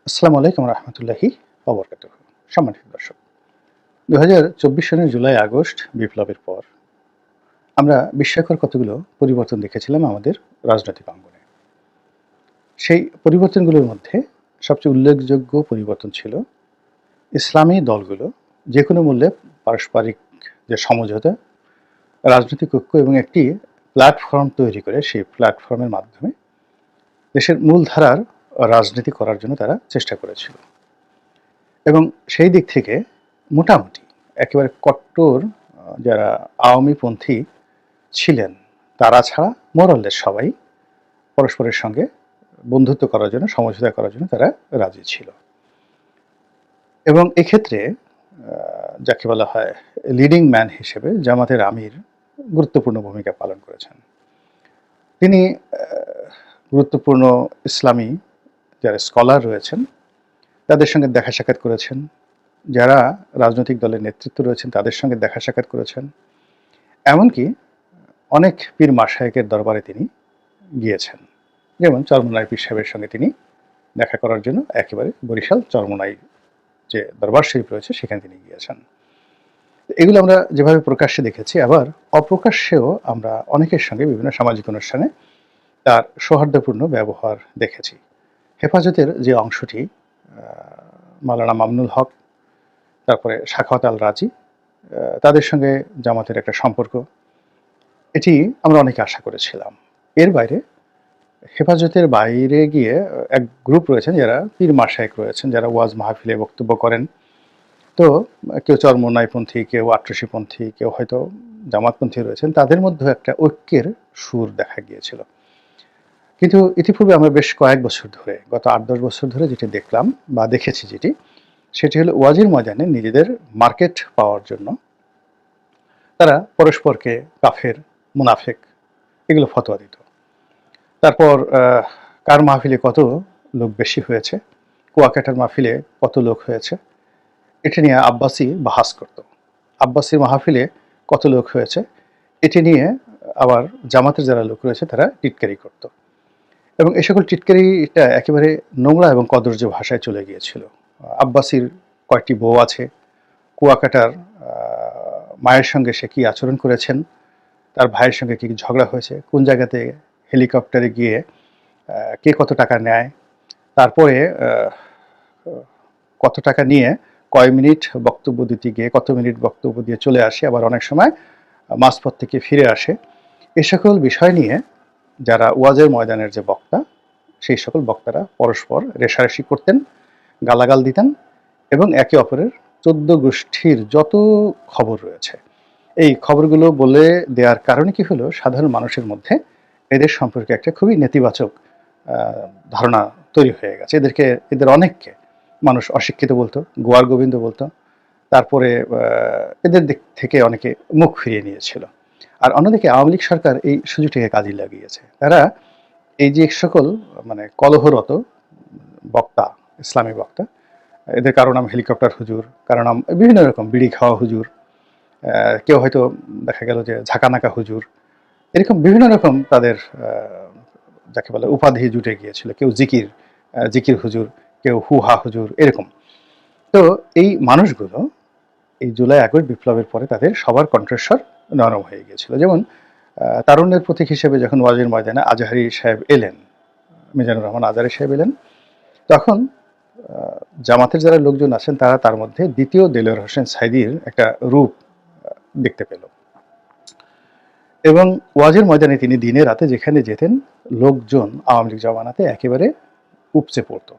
আসসালামু আলাইকুম রহমতুল্লাহি ওবরকাতুহু। সম্মানিত দর্শক, ২০২৪ সনের জুলাই আগস্ট বিপ্লবের পর আমরা বিস্ময়কর কতগুলো পরিবর্তন দেখেছিলাম আমাদের রাজনৈতিক অঙ্গনে। সেই পরিবর্তনগুলোর মধ্যে সবচেয়ে উল্লেখযোগ্য পরিবর্তন ছিল ইসলামী দলগুলো যে কোনো মূল্যে পারস্পরিক যে সমঝোতা, রাজনৈতিক ঐক্য এবং একটি প্ল্যাটফর্ম তৈরি করে সেই প্ল্যাটফর্মের মাধ্যমে দেশের মূলধারার রাজনীতি করার জন্য তারা চেষ্টা করেছিল। এবং সেই দিক থেকে মোটামুটি একেবারে কট্টর যারা আওয়ামীপন্থী ছিলেন তারা ছাড়া মোরাললেস সবাই পরস্পরের সঙ্গে বন্ধুত্ব করার জন্য, সমঝোতা করার জন্য তারা রাজি ছিল। এবং এক্ষেত্রে যাকে বলা হয় লিডিং ম্যান হিসেবে জামাতের আমির গুরুত্বপূর্ণ ভূমিকা পালন করেছেন। তিনি গুরুত্বপূর্ণ ইসলামী যারা স্কলার রয়েছেন তাদের সঙ্গে দেখা সাক্ষাৎ করেছেন, যারা রাজনৈতিক দলের নেতৃত্ব রয়েছেন তাদের সঙ্গে দেখা সাক্ষাৎ করেছেন, এমনকি অনেক পীর মাশায়েখের দরবারে তিনি গিয়েছেন। যেমন চরমোনাই পীর সাহেবের সঙ্গে তিনি দেখা করার জন্য একেবারে বরিশাল চরমোনাই যে দরবার শরীফ রয়েছে সেখানে তিনি গিয়েছেন। এগুলো আমরা যেভাবে প্রকাশ্যে দেখেছি, আবার অপ্রকাশ্যেও আমরা অনেকের সঙ্গে বিভিন্ন সামাজিক অনুষ্ঠানে তার সৌহার্দ্যপূর্ণ ব্যবহার দেখেছি। হেফাজতের যে অংশটি মাওলানা মামুনুল হক, তারপরে সাখাওয়াত আল রাজি, তাদের সঙ্গে জামাতের একটা সম্পর্ক, এটি আমরা অনেকে আশা করেছিলাম। এর বাইরে হেফাজতের বাইরে গিয়ে এক গ্রুপ রয়েছেন যারা পীর মাশায়েখ রয়েছেন, যারা ওয়াজ মাহফিলে বক্তব্য করেন। তো কেউ চরমোনাইপন্থী, কেউ আট্রসিপন্থী, কেউ হয়তো জামাতপন্থী রয়েছেন, তাদের মধ্যে একটা ঐক্যের সুর দেখা গিয়েছিল। কিন্তু ইতিপূর্বে আমরা বেশ কয়েক বছর ধরে, গত ৮-১০ বছর ধরে যেটি দেখলাম বা দেখেছি সেটি হলো ওয়াজের ময়দানে নিজেদের মার্কেট পাওয়ার জন্য তারা পরস্পরকে কাফের, মুনাফেক এগুলো ফতোয়া দিত। তারপর কার মাহফিলে কত লোক বেশি হয়েছে, কুয়াকাটার মাহফিলে কত লোক হয়েছে, এটি নিয়ে আব্বাসি বাহাস করত। আব্বাসির মাহফিলে কত লোক হয়েছে এটি নিয়ে আবার জামাতের যারা লোক রয়েছে তারা টিটকারি করত। এবং এ সকল টিটকারিটা একেবারে নোংরা এবং কদর্য ভাষায় চলে গিয়েছিল। আব্বাসির কয়েকটি বউ আছে, কুয়াকাটার মায়ের সঙ্গে সে কী আচরণ করেছেন, তার ভাইয়ের সঙ্গে কী ঝগড়া হয়েছে, কোন জায়গাতে হেলিকপ্টারে গিয়ে কে কত টাকা নেয়, তারপরে কত টাকা নিয়ে কয় মিনিট বক্তব্য দিতে গিয়ে কত মিনিট বক্তব্য দিয়ে চলে আসে, আবার অনেক সময় মাঝপথ থেকে ফিরে আসে। এ সকল বিষয় নিয়ে যারা ওয়াজের ময়দানের যে বক্তা, সেই সকল বক্তারা পরস্পর রেষারেষি করতেন, গালাগাল দিতেন এবং একে অপরের ১৪ গোষ্ঠীর যত খবর রয়েছে এই খবরগুলো বলে দেওয়ার কারণে কি হলো, সাধারণ মানুষের মধ্যে এদের সম্পর্কে একটা খুবই নেতিবাচক ধারণা তৈরি হয়ে গেছে। এদের অনেককে মানুষ অশিক্ষিত বলতো, গোয়ার গোবিন্দ বলতো। তারপরে এদের দিক থেকে অনেকে মুখ ফিরিয়ে নিয়েছিল। আর অন্যদিকে আওয়ামী লীগ সরকার এই সুযোগটিকে কাজে লাগিয়েছে। তারা এই যে সকল মানে কলহরত বক্তা, ইসলামী বক্তা, এদের কারো নাম হেলিকপ্টার হুজুর, কারো নাম বিভিন্ন রকম বিড়ি খাওয়া হুজুর, কেউ হয়তো দেখা গেল যে ঝাঁকানাকা হুজুর, এরকম বিভিন্ন রকম তাদের যাকে বলে উপাধি জুটে গিয়েছিল। কেউ জিকির হুজুর, কেউ হুহা হুজুর, এরকম। তো এই মানুষগুলো এই জুলাই আগস্ট বিপ্লবের পরে তাদের সবার কণ্ঠস্বর নরম হয়ে গিয়েছিল। যেমন তারুণ্যের প্রতীক হিসেবে যখন ওয়াজের ময়দানে আজহারি সাহেব এলেন, মিজানুর রহমান আজহারি সাহেব এলেন, তখন জামাতের যারা লোকজন আছেন তারা তার মধ্যে দ্বিতীয় দেলোয়ার হোসেন সাঈদীর একটা রূপ দেখতে পেল। এবং ওয়াজের ময়দানে তিনি দিনে রাতে যেখানে যেতেন, লোকজন আওয়ামী লীগ জমানাতে একেবারে উপচে পড়ত।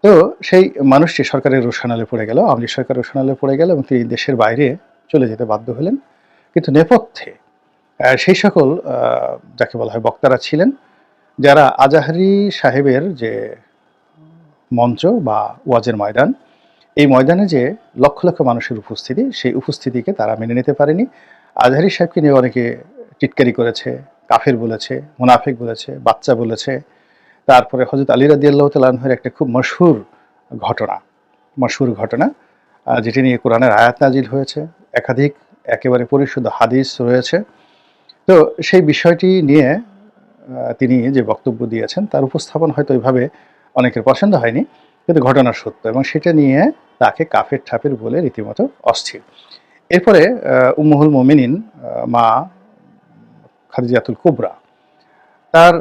তো সেই মানুষটি সরকারের রোষানলে পড়ে গেল, আওয়ামী লীগ সরকার রোষানলে পড়ে গেল এবং তিনি দেশের বাইরে চলে যেতে বাধ্য হলেন। কিন্তু নেপথ্যে সেই সকল যাকে বলা হয় বক্তারা ছিলেন, যারা আজহারি সাহেবের যে মঞ্চ বা ওয়াজের ময়দান, এই ময়দানে যে লক্ষ লক্ষ মানুষের উপস্থিতি, সেই উপস্থিতিকে তারা মেনে নিতে পারেনি। আজহারি সাহেবকে নিয়ে অনেকে টিটকারি করেছে, কাফের বলেছে, মুনাফিক বলেছে, বাচ্চা বলেছে। তারপরে হযরত আলী রাদিয়াল্লাহু তাআলা আনহুর একটা খুব মশহুর ঘটনা যেটি নিয়ে কোরআনের আয়াত নাজিল হয়েছে, একাধিক একেবারে পরিশুদ্ধ হাদিস রয়েছে। তো সেই বিষয়টি নিয়ে তিনি যে বক্তব্য দিয়েছেন তার উপস্থাপন হয়তো ওইভাবে অনেকের পছন্দ হয়নি, কিন্তু ঘটনা সত্য এবং সেটা নিয়ে তাকে কাফের ঠাপের বলে রীতিমতো অস্থির। এরপরে উম্মুহুল মুমিনিন মা খাদিজাতুল কুবরা তার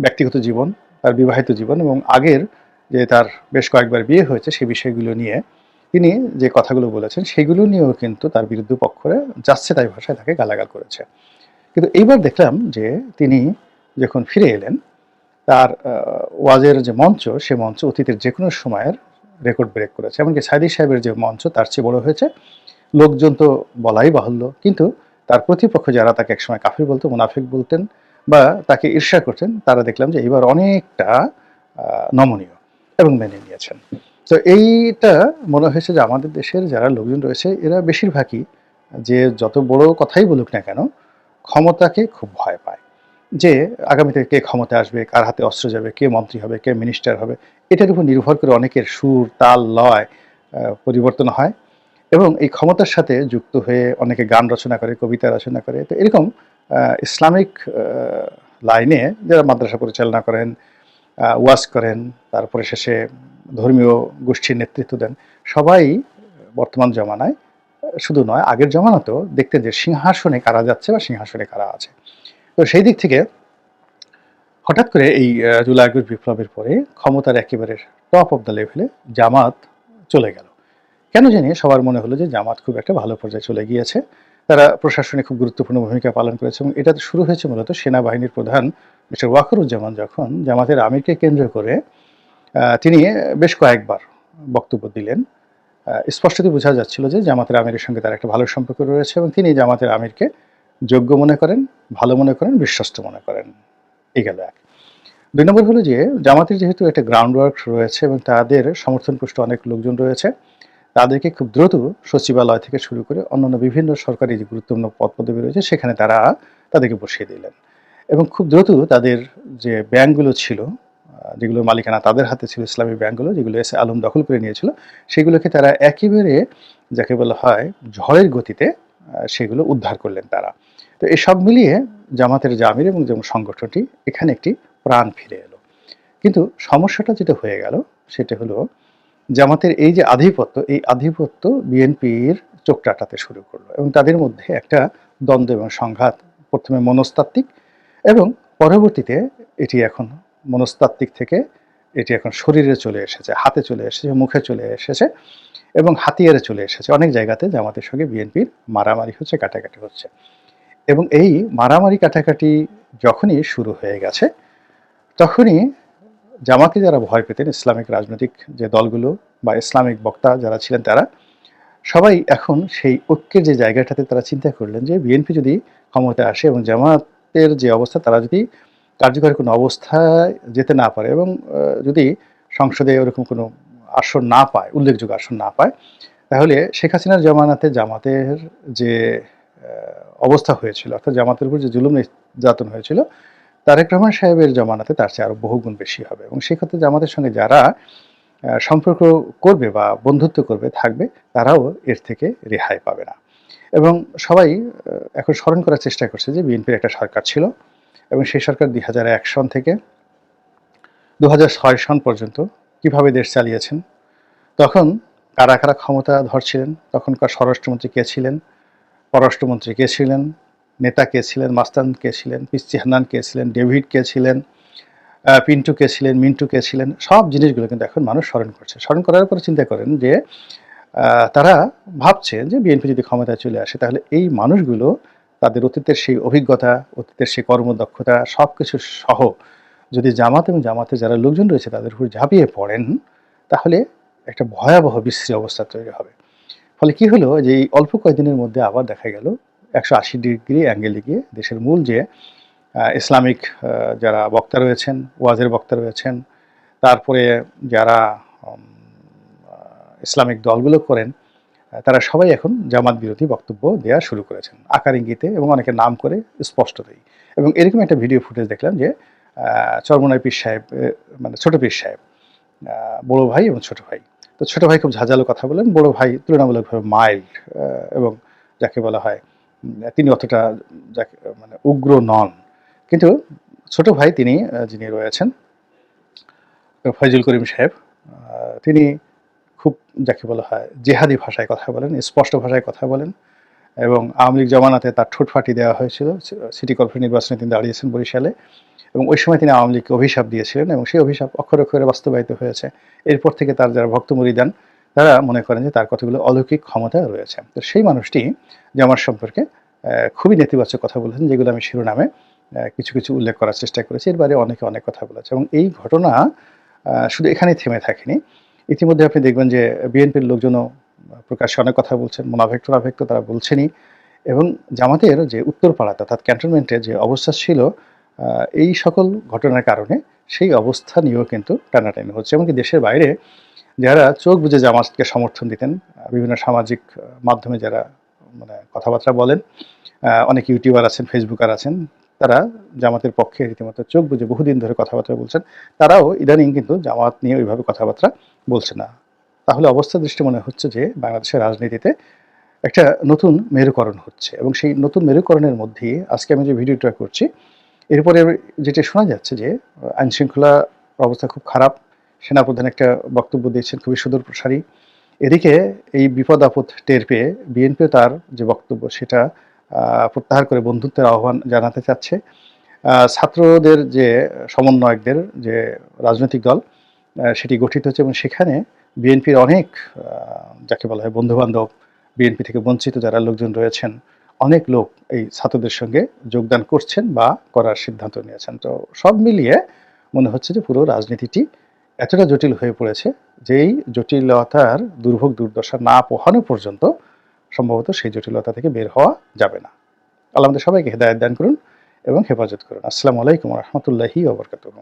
ব্যক্তিগত জীবন, তার বিবাহিত জীবন এবং আগের যে তার বেশ কয়েকবার বিয়ে হয়েছে সেই বিষয়গুলো নিয়ে তিনি যে কথাগুলো বলেছেন সেগুলো নিয়েও কিন্তু তার বিরুদ্ধ পক্ষরা যাচ্ছে তাই ভাষায় তাকে গালাগাল করেছে। কিন্তু এইবার দেখলাম যে তিনি যখন ফিরে এলেন তার ওয়াজের যে মঞ্চ সে মঞ্চ অতীতের যে কোনো সময়ের রেকর্ড ব্রেক করেছে। এমনকি সাইদি সাহেবের যে মঞ্চ তার চেয়ে বড় হয়েছে। লোকজন তো বলাই বাহুল্য। কিন্তু তার প্রতিপক্ষ যারা তাকে একসময় কাফির বলতো, মুনাফিক বলতেন বা তাকে ঈর্ষা করতেন, তারা দেখলাম যে এবার অনেকটা নমনীয় এবং মেনে নিয়েছেন। তো এইটা মনে হয়েছে যে আমাদের দেশের যারা লোকজন রয়েছে এরা বেশিরভাগই যে যত বড় কথাই বলুক না কেন ক্ষমতাকে খুব ভয় পায়। যে আগামীতে কে ক্ষমতায় আসবে, কার হাতে অস্ত্র যাবে, কে মন্ত্রী হবে, কে মিনিস্টার হবে, এটার উপর নির্ভর করে অনেকের সুর, তাল, লয় পরিবর্তন হয় এবং এই ক্ষমতার সাথে যুক্ত হয়ে অনেকে গান রচনা করে, কবিতা রচনা করে। তো এরকম ইসলামিক লাইনে যারা মাদ্রাসা পরিচালনা করেন, ওয়াজ করেন, তারপরে শেষে ধর্মীয় গোষ্ঠীর নেতৃত্ব দেন, সবাই বর্তমান জমানায় শুধু নয় আগের জমানাতেও দেখতেন যে সিংহাসনে কারা যাচ্ছে বা সিংহাসনে কারা আছে। তো সেই দিক থেকে হঠাৎ করে এই জুলাই আগস্ট বিপ্লবের পরে ক্ষমতার একেবারে টপ অফ দ্য লেভেলে জামাত চলে গেল। কেন জানি সবার মনে হলো যে জামাত খুব একটা ভালো পর্যায়ে চলে গিয়েছে। তারা প্রশাসনে খুব গুরুত্বপূর্ণ ভূমিকা পালন করেছে এবং এটা শুরু হয়েছে মূলত সেনাবাহিনীর প্রধান মিস্টার ওয়াকারুজ্জামান যখন জামাতের আমিরকে কেন্দ্র করে তিনি বেশ কয়েকবার বক্তব্য দিলেন। স্পষ্টতই বোঝা যাচ্ছিল যে জামাতের আমিরের সঙ্গে তার একটা ভালো সম্পর্ক রয়েছে এবং তিনি জামাতের আমিরকে যোগ্য মনে করেন, ভালো মনে করেন, বিশ্বস্ত মনে করেন। এই গেল এক। ২ নম্বর হলো যে জামাতের যেহেতু একটা গ্রাউন্ড ওয়ার্ক রয়েছে এবং তাদের সমর্থনপুষ্ট অনেক লোকজন রয়েছে, তাদেরকে খুব দ্রুত সচিবালয় থেকে শুরু করে অন্যান্য বিভিন্ন সরকারি যে গুরুত্বপূর্ণ পদ-পদবি রয়েছে সেখানে তারা তাদেরকে বসিয়ে দিলেন। এবং খুব দ্রুত তাদের যে ব্যাংকগুলো ছিল, যেগুলোর মালিকানা তাদের হাতে ছিল ইসলামী ব্যাংকগুলো, যেগুলো এসে আলম দখল করে নিয়েছিল, সেগুলোকে তারা একেবারে যাকে বলা হয় ঝড়ের গতিতে সেগুলো উদ্ধার করলেন তারা। তো এই সব মিলিয়ে জামাতের যে আমির এবং যেমন সংগঠনটি এখানে একটি প্রাণ ফিরে এলো। কিন্তু সমস্যাটা যেটা হয়ে গেল সেটা হলো জামাতের এই যে আধিপত্য, এই আধিপত্য বিএনপির চোখ রাটাতে শুরু করলো এবং তাদের মধ্যে একটা দ্বন্দ্ব এবং সংঘাত প্রথমে মনস্তাত্ত্বিক এবং পরবর্তীতে এটি এখন মনস্তাত্ত্বিক থেকে এটি এখন শরীরে চলে এসেছে, হাতে চলে এসেছে, মুখে চলে এসেছে এবং হাতিয়ারে চলে এসেছে। অনেক জায়গাতে জামাতের সঙ্গে বিএনপির মারামারি হচ্ছে, কাটাকাটি হচ্ছে এবং এই মারামারি কাটাকাটি যখনই শুরু হয়ে গেছে তখনই জামাতে যারা ভয় পেতেন ইসলামিক রাজনৈতিক যে দলগুলো বা ইসলামিক বক্তা যারা ছিলেন তারা সবাই এখন সেই ঐক্যের যে জায়গাটাতে তারা চিন্তা করলেন যে বিএনপি যদি ক্ষমতায় আসে এবং জামাতের যে অবস্থা তারা যদি কার্যকরী কোনো অবস্থায় যেতে না পারে এবং যদি সংসদে ওরকম কোনো আসন না পায়, উল্লেখযোগ্য আসন না পায়, তাহলে শেখ হাসিনার জমানাতে জামাতের যে অবস্থা হয়েছিল অর্থাৎ জামাতের উপর যে জুলুম নির্যাতন হয়েছিল তারেক রহমান সাহেবের জমানাতে তার চেয়ে আরও বহুগুণ বেশি হবে এবং সেক্ষেত্রে জামাতের সঙ্গে যারা সম্পর্ক করবে বা বন্ধুত্ব করবে থাকবে তারাও এর থেকে রেহাই পাবে না। এবং সবাই এখন স্মরণ করার চেষ্টা করছে যে বিএনপির একটা সরকার ছিল এবং সেই সরকার ২০০১ সন থেকে ২০০৬ সন পর্যন্ত কিভাবে দেশ চালিয়েছেন, তখন কারা কারা ক্ষমতা ধরছিলেন, তখনকার স্বরাষ্ট্রমন্ত্রী কে ছিলেন, পররাষ্ট্রমন্ত্রী কে ছিলেন, নেতা কে ছিলেন, মাস্তান কে ছিলেন, পিচ্চি হান্নান কে ছিলেন, ডেভিড কে ছিলেন, পিন্টু কে ছিলেন, মিন্টু কে ছিলেন, সব জিনিসগুলো কিন্তু এখন মানুষ স্মরণ করছে। স্মরণ করার পরে চিন্তা করেন যে তারা ভাবছে যে বিএনপি যদি ক্ষমতায় চলে আসে তাহলে এই মানুষগুলো তাদের অতীতের সেই অভিজ্ঞতা, অতীতের সেই কর্মদক্ষতা সব কিছু সহ যদি জামাত এবং জামাতে যারা লোকজন রয়েছে তাদের উপর ঝাঁপিয়ে পড়েন তাহলে একটা ভয়াবহ বিশ্রী অবস্থা তৈরি হবে। ফলে কি হলো যে এই অল্প কয়েকদিনের মধ্যে আবার দেখা গেল ১৮০ ডিগ্রি অ্যাঙ্গেলে গিয়ে দেশের মূল যে ইসলামিক যারা বক্তা রয়েছেন, ওয়াজের বক্তা রয়েছেন, তারপরে যারা ইসলামিক দলগুলো করেন তারা সবাই এখন জামাত বিরোধী বক্তব্য দেওয়া শুরু করেছেন আকার ইঙ্গিতে এবং অনেকে নাম করে স্পষ্টতই। এবং এরকম একটা ভিডিও ফুটেজ দেখলাম যে চরমোনাই পীর সাহেব মানে ছোট পীর সাহেব, বড় ভাই এবং ছোট ভাই। তো ছোট ভাই খুব ঝাঁঝালো কথা বলেন, বড় ভাই তুলনামূলকভাবে মাইল্ড এবং যাকে বলা হয় তিনি অতটা যাকে মানে উগ্র নন। কিন্তু ছোট ভাই তিনি যিনি রয়েছেন ফয়জুল করিম সাহেব তিনি খুব যাকে বলা হয় জেহাদি ভাষায় কথা বলেন, স্পষ্ট ভাষায় কথা বলেন এবং আওয়ামী লীগ জমানাতে তার ঠোঁট ফাটিয়ে দেওয়া হয়েছিল। সিটি কর্পোরেশন নির্বাচনে তিনি দাঁড়িয়েছেন বরিশালে এবং ওই সময় তিনি আওয়ামী লীগকে অভিশাপ দিয়েছিলেন এবং সেই অভিশাপ অক্ষরে অক্ষরে বাস্তবায়িত হয়েছে। এরপর থেকে তার যারা ভক্ত মুরিদান তারা মনে করেন যে তার কতগুলো অলৌকিক ক্ষমতা রয়েছে। তো সেই মানুষটি জামাত সম্পর্কে খুবই নেতিবাচক কথা বলেছেন, যেগুলো আমি শিরোনামে কিছু, কিছু উল্লেখ করার চেষ্টা করেছি। এর বাইরে অনেকে অনেক কথা বলেছে এবং এই ঘটনা শুধু এখানেই থেমে থাকেনি। ইতিমধ্যে আপনি দেখবেন যে বিএনপির লোকজনও প্রকাশ্যে অনেক কথা বলছেন। মোনাফেক তো তারা বলছেনই এবং জামাতের যে উত্তরপাড়াতে অর্থাৎ ক্যান্টনমেন্টে যে অবস্থা ছিল এই সকল ঘটনার কারণে সেই অবস্থা নিয়েও কিন্তু টানাটানি হচ্ছে। এমনকি দেশের বাইরে যারা চোখ বুজে জামাতকে সমর্থন দিতেন, বিভিন্ন সামাজিক মাধ্যমে যারা মানে কথাবার্তা বলেন, অনেক ইউটিউবার আছেন, ফেসবুকার আছেন, তারা জামাতের পক্ষে রীতিমতো চোখ বুজে বহুদিন ধরে কথাবার্তা বলছেন। তারাও ইদানিং কিন্তু জামাত নিয়ে ওইভাবে কথাবার্তা বলছে না। তাহলে অবস্থা দৃষ্টি মনে হচ্ছে যে বাংলাদেশের রাজনীতিতে একটা নতুন মেরুকরণ হচ্ছে এবং সেই নতুন মেরুকরণের মধ্যেই আজকে আমি যে ভিডিওটা করছি, এরপরে যেটা শোনা যাচ্ছে যে আইনশৃঙ্খলার অবস্থা খুব খারাপ। সেনাপ্রধান একটা বক্তব্য দিয়েছেন খুবই সুদূরপ্রসারী। এদিকে এই বিপদ-আপদ টের পেয়ে বিএনপিও তার যে বক্তব্য সেটা প্রত্যাহার করে বন্ধুত্বের আহ্বান জানাতে চাচ্ছে। ছাত্রদের যে সমন্বয়কদের যে রাজনৈতিক দল সেটি গঠিত হচ্ছে এবং সেখানে বিএনপির অনেক যাকে বলা হয় বন্ধু-বান্ধব, বিএনপি থেকে বঞ্চিত যারা লোকজন রয়েছেন, অনেক লোক এই ছাত্রদের সঙ্গে যোগদান করছেন বা করার সিদ্ধান্ত নিয়েছেন। তো সব মিলিয়ে মনে হচ্ছে যে পুরো রাজনীতিটি এতটা জটিল হয়ে পড়েছে, যেই জটিলতার দুর্ভোগ দুর্দশা না পোহানো পর্যন্ত সম্ভবত সেই জটিলতা থেকে বের হওয়া যাবে না। আল্লাহ আমাদের সবাইকে হেদায়েত দান করুন এবং হেফাজত করুন। আসসালামু আলাইকুম ওয়া রাহমাতুল্লাহি ওয়া বারাকাতুহু।